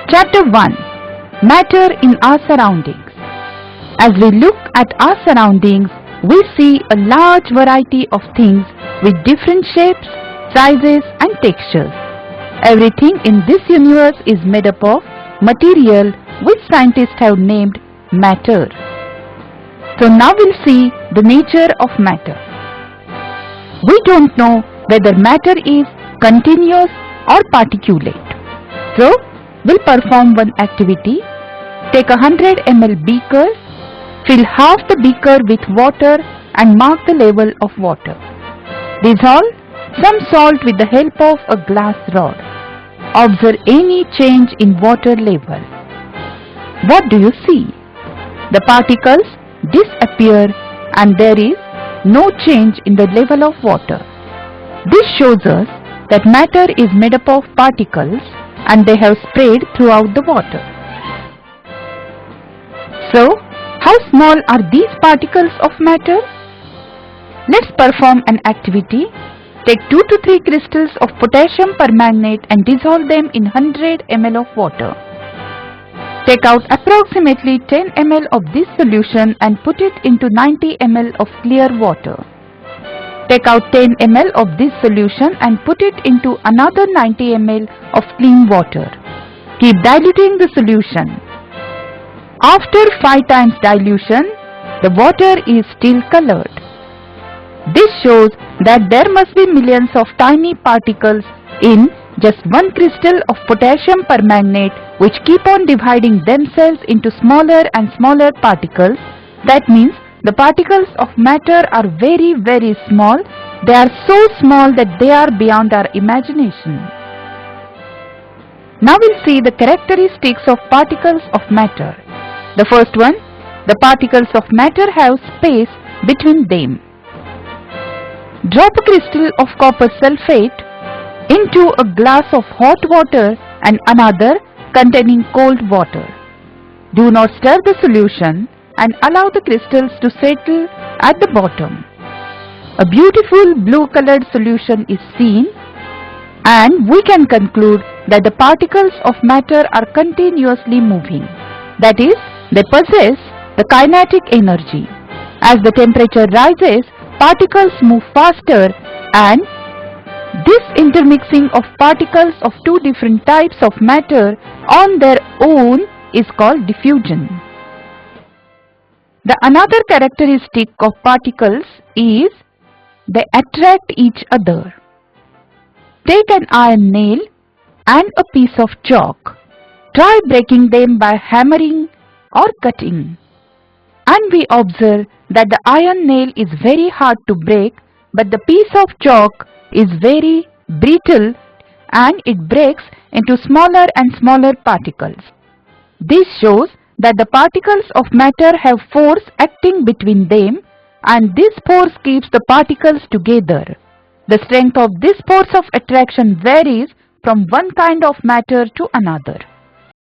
Chapter 1. Matter in our surroundings. As we look at our surroundings, we see a large variety of things with different shapes, sizes and textures. Everything in this universe is made up of material which scientists have named matter. So now we'll see the nature of matter. We don't know whether matter is continuous or particulate. So we'll perform one activity. Take a 100 ml beaker, fill half the beaker with water and mark the level of water. Dissolve some salt with the help of a glass rod. Observe any change in water level. What do you see? The particles disappear and there is no change in the level of water. This shows us that matter is made up of particles and they have spread throughout the water. So, how small are these particles of matter? Let's perform an activity. Take 2 to 3 crystals of potassium permanganate and dissolve them in 100 ml of water. Take out approximately 10 ml of this solution and put it into 90 ml of clear water. Take out 10 ml of this solution and put it into another 90 ml of clean water. Keep diluting the solution. After 5 times dilution, the water is still colored. This shows that there must be millions of tiny particles in just one crystal of potassium permanganate which keep on dividing themselves into smaller and smaller particles. That means the particles of matter are very, very small. They are so small that they are beyond our imagination. Now we'll see the characteristics of particles of matter. The first one, the particles of matter have space between them. Drop a crystal of copper sulfate into a glass of hot water and another containing cold water. Do not stir the solution and allow the crystals to settle at the bottom. A beautiful blue colored solution is seen and we can conclude that the particles of matter are continuously moving. That is, they possess the kinetic energy. As the temperature rises, particles move faster and this intermixing of particles of two different types of matter on their own is called diffusion. The another characteristic of particles is they attract each other. Take an iron nail and a piece of chalk. Try breaking them by hammering or cutting. And we observe that the iron nail is very hard to break, but the piece of chalk is very brittle and it breaks into smaller and smaller particles. This shows that the particles of matter have force acting between them and this force keeps the particles together. The strength of this force of attraction varies from one kind of matter to another.